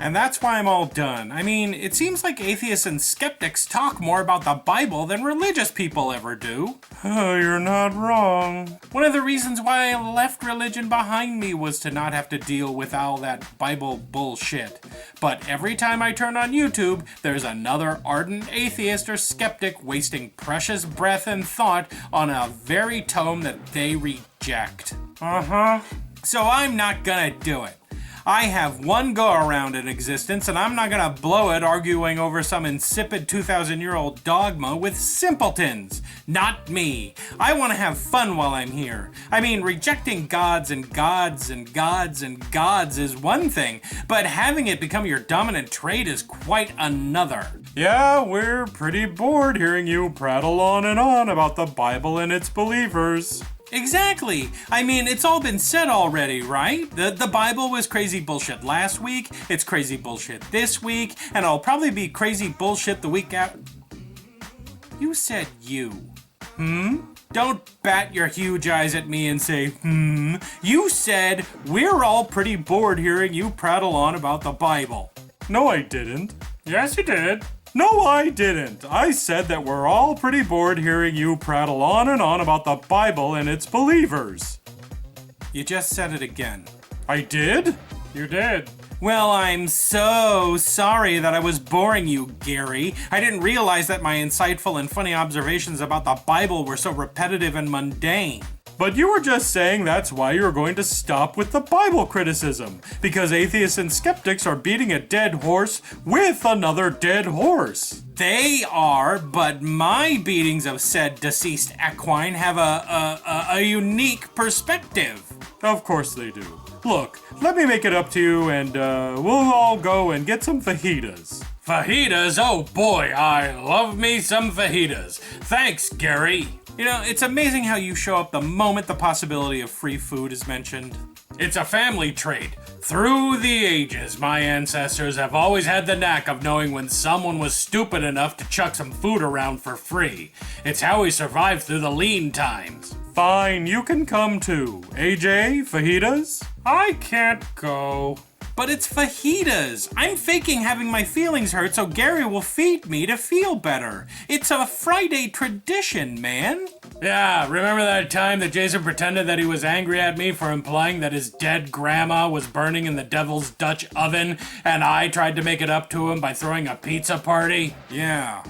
And that's why I'm all done. I mean, it seems like atheists and skeptics talk more about the Bible than religious people ever do. Oh, you're not wrong. One of the reasons why I left religion behind me was to not have to deal with all that Bible bullshit. But every time I turn on YouTube, there's another ardent atheist or skeptic wasting precious breath and thought on a very tome that they reject. So I'm not gonna do it. I have one go-around in existence, and I'm not gonna blow it arguing over some insipid 2,000-year-old dogma with simpletons. Not me. I want to have fun while I'm here. I mean, rejecting gods and gods and gods and gods is one thing, but having it become your dominant trait is quite another. Yeah, we're pretty bored hearing you prattle on and on about the Bible and its believers. Exactly. I mean, it's all been said already, right? The Bible was crazy bullshit last week, it's crazy bullshit this week, and it'll probably be crazy bullshit the week after. You said you. Don't bat your huge eyes at me and say, You said we're all pretty bored hearing you prattle on about the Bible. No, I didn't. Yes, you did. No, I didn't. I said that we're all pretty bored hearing you prattle on and on about the Bible and its believers. You just said it again. I did? You did. Well, I'm so sorry that I was boring you, Gary. I didn't realize that my insightful and funny observations about the Bible were so repetitive and mundane. But you were just saying that's why you're going to stop with the Bible criticism, because atheists and skeptics are beating a dead horse with another dead horse. They are, but my beatings of said deceased equine have a unique perspective. Of course they do. Look, let me make it up to you and we'll all go and get some fajitas. Fajitas? Oh boy, I love me some fajitas. Thanks, Gary. You know, it's amazing how you show up the moment the possibility of free food is mentioned. It's a family trait. Through the ages, my ancestors have always had the knack of knowing when someone was stupid enough to chuck some food around for free. It's how we survived through the lean times. Fine, you can come too. AJ, fajitas? I can't go. But it's fajitas. I'm faking having my feelings hurt so Gary will feed me to feel better. It's a Friday tradition, man. Yeah, remember that time that Jason pretended that he was angry at me for implying that his dead grandma was burning in the devil's Dutch oven, and I tried to make it up to him by throwing a pizza party? Yeah,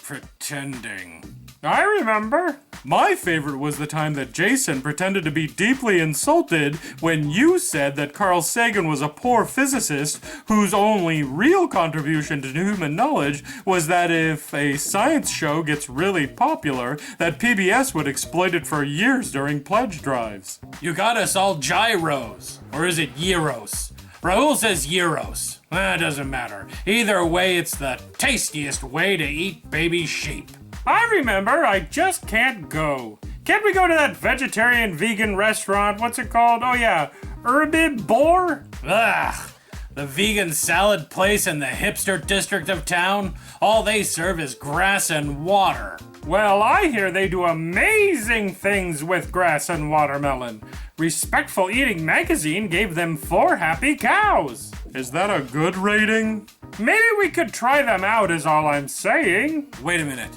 pretending. I remember. My favorite was the time that Jason pretended to be deeply insulted when you said that Carl Sagan was a poor physicist whose only real contribution to human knowledge was that if a science show gets really popular, that PBS would exploit it for years during pledge drives. You got us all gyros. Or is it gyros? Raul says gyros. It doesn't matter. Either way, it's the tastiest way to eat baby sheep. I remember, I just can't go. Can't we go to that vegetarian vegan restaurant? What's it called? Oh yeah, Urbid Boar? Ugh, the vegan salad place in the hipster district of town. All they serve is grass and water. Well, I hear they do amazing things with grass and watermelon. Respectful Eating magazine gave them 4 happy cows. Is that a good rating? Maybe we could try them out is all I'm saying. Wait a minute.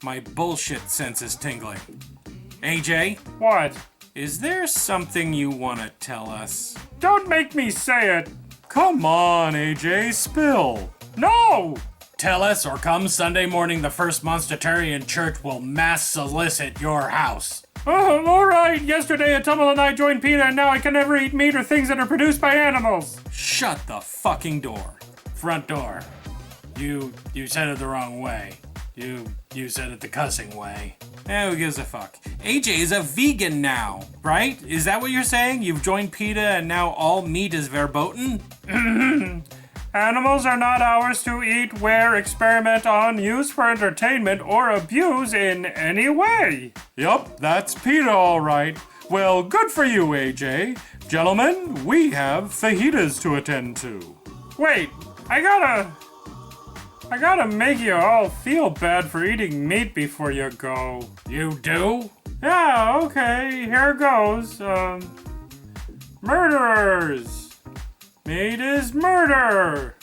My bullshit sense is tingling. AJ? What? Is there something you want to tell us? Don't make me say it. Come on, AJ, spill. No! Tell us or come Sunday morning the First Monstitarian Church will mass solicit your house. Oh, alright. Yesterday, Atumel and I joined PETA and now I can never eat meat or things that are produced by animals. Shut the fucking door. Front door. You said it the wrong way. You said it the cussing way. Who gives a fuck? AJ is a vegan now, right? Is that what you're saying? You've joined PETA and now all meat is verboten? Animals are not ours to eat, wear, experiment on, use for entertainment, or abuse in any way. Yup, that's PETA all right. Well, good for you, AJ. Gentlemen, we have fajitas to attend to. Wait, I gotta make you all feel bad for eating meat before you go. You do? Yeah, okay, here goes. Murderers! Meat is murder.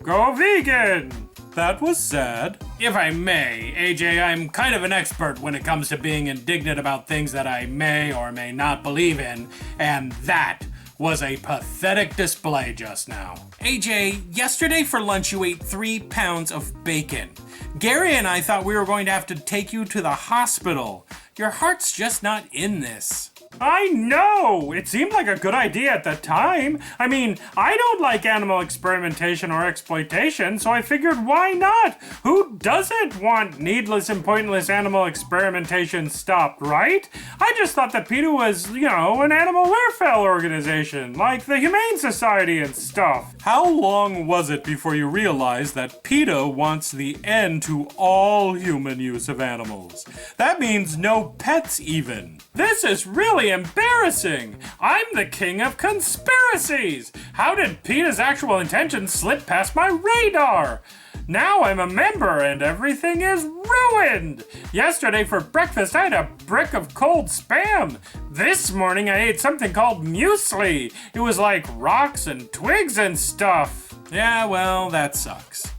Go vegan. That was sad. If I may, AJ, I'm kind of an expert when it comes to being indignant about things that I may or may not believe in, and that was a pathetic display just now. AJ, yesterday for lunch you ate 3 pounds of bacon. Gary and I thought we were going to have to take you to the hospital. Your heart's just not in this. I know! It seemed like a good idea at the time. I mean, I don't like animal experimentation or exploitation, so I figured why not? Who doesn't want needless and pointless animal experimentation stopped, right? I just thought that PETA was, an animal welfare organization, like the Humane Society and stuff. How long was it before you realized that PETA wants the end to all human use of animals? That means no pets even. This is really embarrassing. I'm the king of conspiracies. How did PETA's actual intentions slip past my radar? Now I'm a member and everything is ruined. Yesterday for breakfast I had a brick of cold Spam. This morning I ate something called muesli. It was like rocks and twigs and stuff. Yeah, well, that sucks.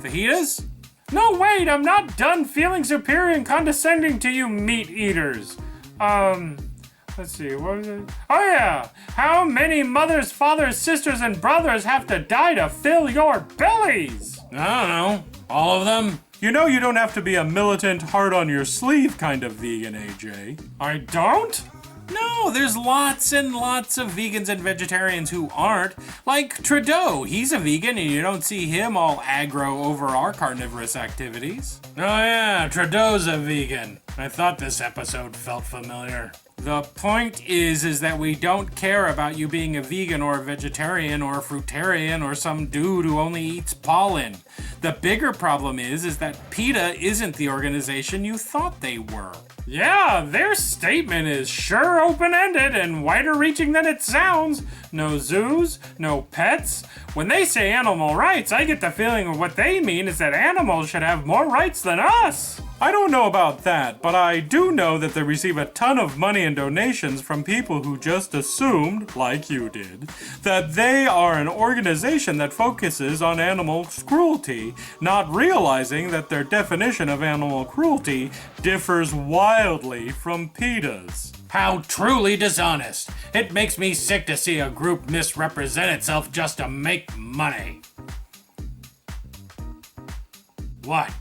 Fajitas? No, wait, I'm not done feeling superior and condescending to you meat eaters. Let's see, what was it? Oh yeah! How many mothers, fathers, sisters, and brothers have to die to fill your bellies? I don't know. All of them? You know you don't have to be a militant, heart-on-your-sleeve kind of vegan, AJ. I don't? No, there's lots and lots of vegans and vegetarians who aren't. Like Trudeau, he's a vegan and you don't see him all aggro over our carnivorous activities. Oh yeah, Trudeau's a vegan. I thought this episode felt familiar. The point is that we don't care about you being a vegan or a vegetarian or a fruitarian or some dude who only eats pollen. The bigger problem is that PETA isn't the organization you thought they were. Yeah, their statement is sure open-ended and wider-reaching than it sounds. No zoos, no pets. When they say animal rights, I get the feeling what they mean is that animals should have more rights than us. I don't know about that, but I do know that they receive a ton of money and donations from people who just assumed, like you did, that they are an organization that focuses on animal cruelty, not realizing that their definition of animal cruelty differs wildly from PETA's. How truly dishonest. It makes me sick to see a group misrepresent itself just to make money. What?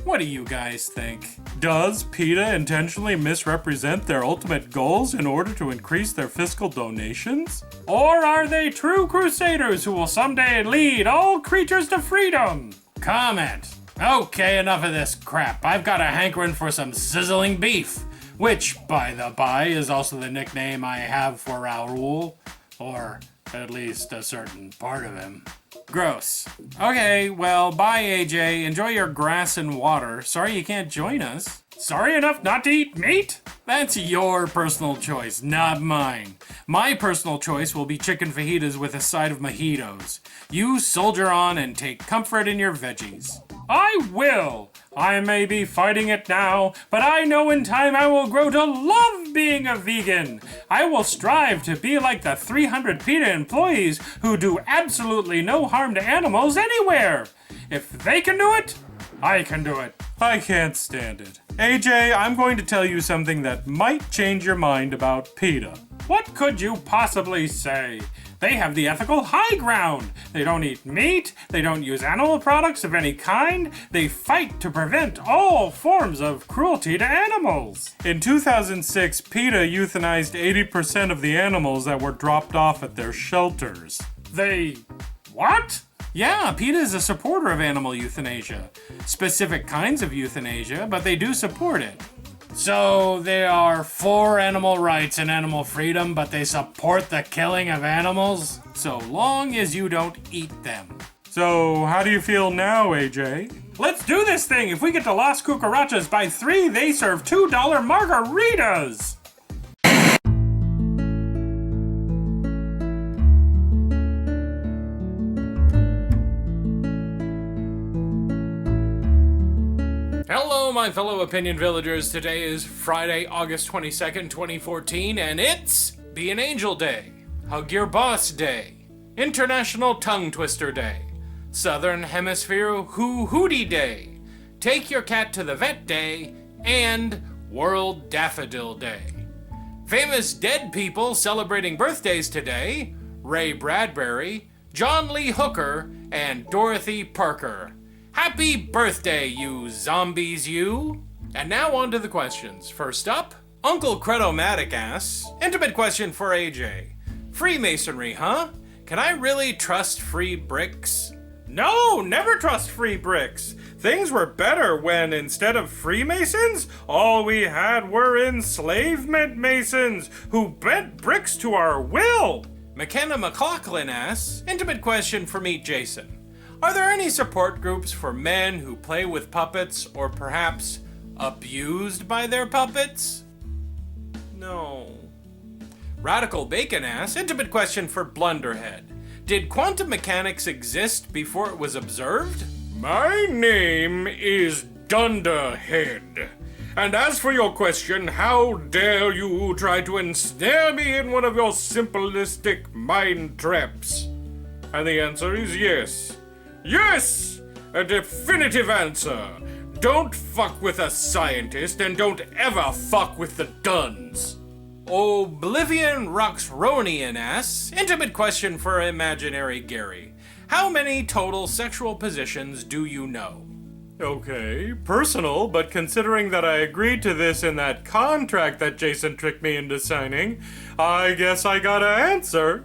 What do you guys think? Does PETA intentionally misrepresent their ultimate goals in order to increase their fiscal donations? Or are they true crusaders who will someday lead all creatures to freedom? Comment. Okay, enough of this crap. I've got a hankering for some sizzling beef, which, by the by, is also the nickname I have for Raoul, or at least a certain part of him. Gross. Okay, well, bye, AJ. Enjoy your grass and water. Sorry you can't join us. Sorry enough not to eat meat? That's your personal choice, not mine. My personal choice will be chicken fajitas with a side of mojitos. You soldier on and take comfort in your veggies. I will. I may be fighting it now, but I know in time I will grow to love being a vegan. I will strive to be like the 300 PETA employees who do absolutely no harm to animals anywhere. If they can do it, I can do it. I can't stand it. AJ, I'm going to tell you something that might change your mind about PETA. What could you possibly say? They have the ethical high ground. They don't eat meat. They don't use animal products of any kind. They fight to prevent all forms of cruelty to animals. In 2006, PETA euthanized 80% of the animals that were dropped off at their shelters. They... what? Yeah, PETA is a supporter of animal euthanasia. Specific kinds of euthanasia, but they do support it. So they are for animal rights and animal freedom, but they support the killing of animals? So long as you don't eat them. So how do you feel now, AJ? Let's do this thing! If we get to Las Cucarachas by 3, they serve $2 margaritas! Hello, my fellow Opinion Villagers. Today is Friday, August 22nd, 2014, and it's Be an Angel Day. Hug Your Boss Day, International Tongue Twister Day, Southern Hemisphere Hootie Day, Take Your Cat to the Vet Day, and World Daffodil Day. Famous dead people celebrating birthdays today: Ray Bradbury, John Lee Hooker, and Dorothy Parker. Happy birthday, you zombies, you! And now on to the questions. First up, Uncle Credomatic asks, intimate question for AJ. Freemasonry, huh? Can I really trust free bricks? No, never trust free bricks. Things were better when, instead of Freemasons, all we had were enslavement masons who bent bricks to our will. McKenna McLaughlin asks, intimate question for Meet Jason. Are there any support groups for men who play with puppets or perhaps abused by their puppets? No. Radical Bacon asks, intimate question for Blunderhead. Did quantum mechanics exist before it was observed? My name is Dunderhead. And as for your question, how dare you try to ensnare me in one of your simplistic mind traps? And the answer is yes. Yes! A definitive answer. Don't fuck with a scientist, and don't ever fuck with the Duns. Oblivion Roxronian asks, intimate question for imaginary Gary. How many total sexual positions do you know? Okay, personal, but considering that I agreed to this in that contract that Jason tricked me into signing, I guess I gotta answer.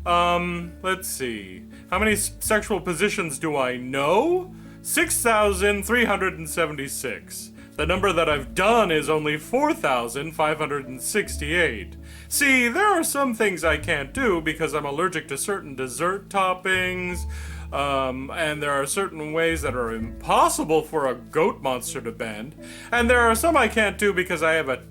Let's see. How many sexual positions do I know? 6,376. The number that I've done is only 4,568. See, there are some things I can't do because I'm allergic to certain dessert toppings, and there are certain ways that are impossible for a goat monster to bend, and there are some I can't do because I have a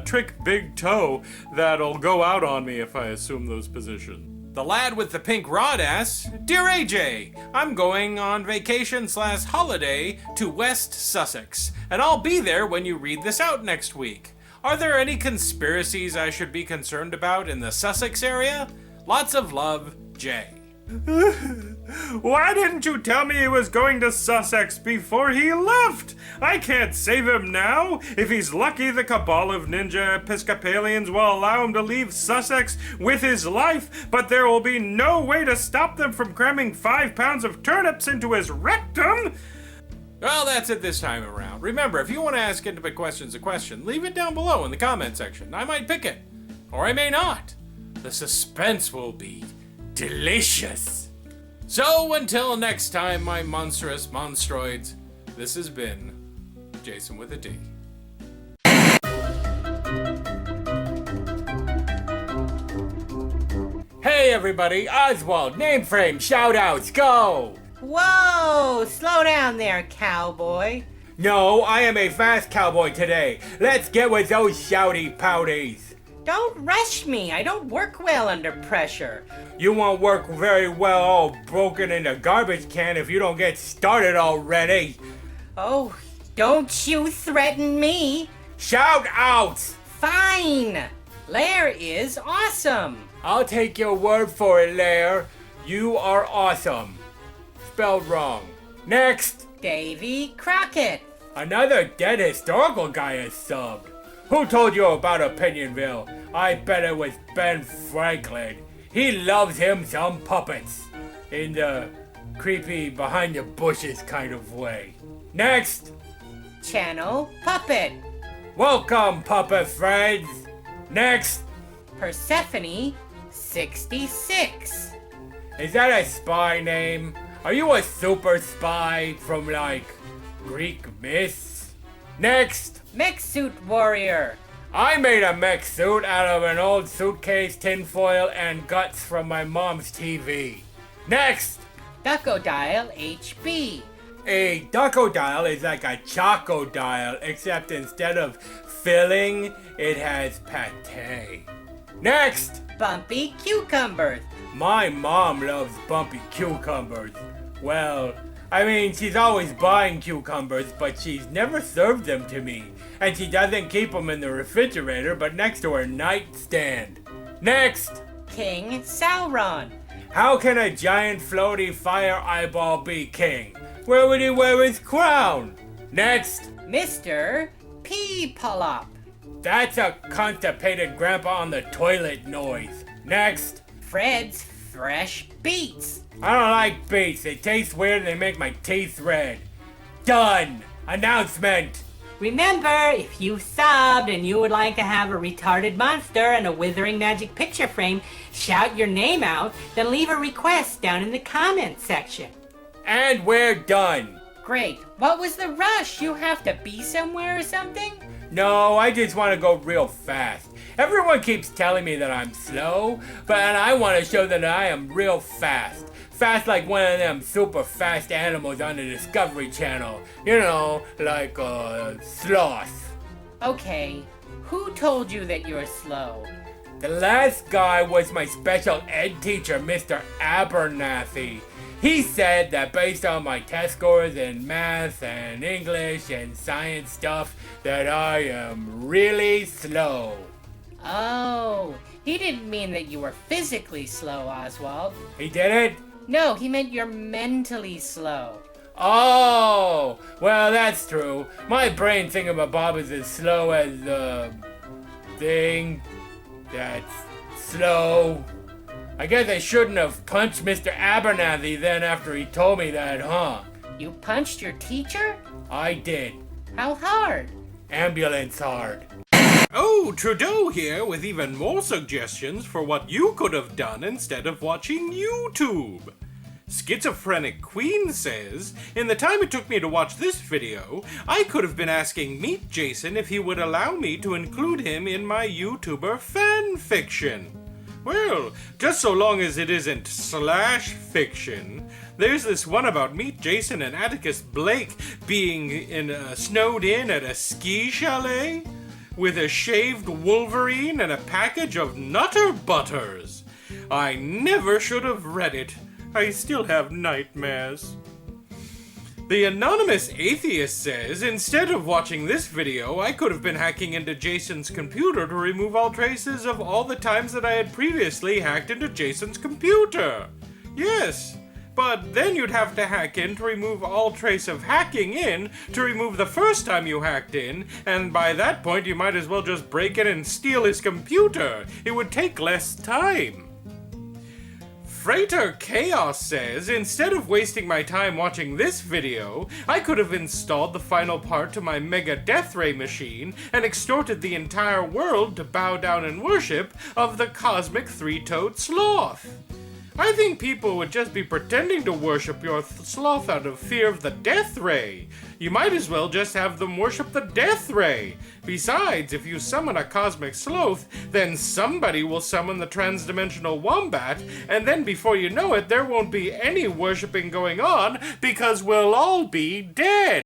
trick big toe that'll go out on me if I assume those positions. The lad with the pink rod asks, Dear AJ, I'm going on vacation/holiday to West Sussex, and I'll be there when you read this out next week. Are there any conspiracies I should be concerned about in the Sussex area? Lots of love, Jay. Why didn't you tell me he was going to Sussex before he left? I can't save him now. If he's lucky, the cabal of ninja Episcopalians will allow him to leave Sussex with his life, but there will be no way to stop them from cramming 5 pounds of turnips into his rectum. Well, that's it this time around. Remember, if you want to ask Intimate Questions a question, leave it down below in the comment section. I might pick it, or I may not. The suspense will be delicious. So until next time, my monstrous monstroids, this has been Jason with a D. Hey everybody, Oswald, name frame, shoutouts, go! Whoa, slow down there, cowboy. No, I am a fast cowboy today. Let's get with those shouty pouties. Don't rush me. I don't work well under pressure. You won't work very well all broken in a garbage can if you don't get started already. Oh, don't you threaten me. Shout out! Fine. Lair is awesome. I'll take your word for it, Lair. You are awesome. Spelled wrong. Next! Davy Crockett. Another dead historical guy is subbed. Who told you about Opinion-Ville? I bet it was Ben Franklin. He loves him some puppets. In the creepy behind the bushes kind of way. Next! Channel Puppet. Welcome, puppet friends. Next! Persephone 66. Is that a spy name? Are you a super spy from, like, Greek myths? Next! Mech Suit Warrior. I made a mech suit out of an old suitcase, tinfoil, and guts from my mom's TV. Next! Duckodile HB. A duckodile is like a chocodile, except instead of filling, it has pate. Next! Bumpy Cucumbers. My mom loves bumpy cucumbers. Well, I mean, she's always buying cucumbers, but she's never served them to me. And she doesn't keep them in the refrigerator, but next to her nightstand. Next! King Sauron. How can a giant floaty fire eyeball be king? Where would he wear his crown? Next! Mr. P-Polop. That's a constipated grandpa on the toilet noise. Next! Fred's Fresh Beets. I don't like beets. They taste weird and they make my teeth red. Done! Announcement! Remember, if you subbed and you would like to have a retarded monster and a withering magic picture frame shout your name out, then leave a request down in the comments section. And we're done! Great. What was the rush? You have to be somewhere or something? No, I just want to go real fast. Everyone keeps telling me that I'm slow, but I want to show that I am real fast. Fast like one of them super fast animals on the Discovery Channel. You know, like a sloth. Okay. Who told you that you're slow? The last guy was my special ed teacher, Mr. Abernathy. He said that based on my test scores in math and English and science stuff, that I am really slow. Oh, he didn't mean that you were physically slow, Oswald. He did it? No, he meant you're mentally slow. Oh, well, that's true. My brain thingamabob is as slow as the thing that's slow. I guess I shouldn't have punched Mr. Abernathy then after he told me that, huh? You punched your teacher? I did. How hard? Ambulance hard. Oh, Trudeau here with even more suggestions for what you could have done instead of watching YouTube. Schizophrenic Queen says, in the time it took me to watch this video, I could have been asking Meet Jason if he would allow me to include him in my YouTuber fan fiction. Well, just so long as it isn't slash fiction. There's this one about Meet Jason and Atticus Blake being snowed in at a ski chalet with a shaved Wolverine and a package of Nutter Butters. I never should have read it. I still have nightmares. The anonymous atheist says, instead of watching this video, I could have been hacking into Jason's computer to remove all traces of all the times that I had previously hacked into Jason's computer. Yes, but then you'd have to hack in to remove all trace of hacking in to remove the first time you hacked in, and by that point you might as well just break in and steal his computer. It would take less time. Freighter Chaos says, instead of wasting my time watching this video, I could have installed the final part to my Mega Death Ray machine and extorted the entire world to bow down in worship of the cosmic three-toed sloth. I think people would just be pretending to worship your sloth out of fear of the Death Ray. You might as well just have them worship the Death Ray. Besides, if you summon a cosmic sloth, then somebody will summon the transdimensional wombat, and then before you know it, there won't be any worshiping going on because we'll all be dead.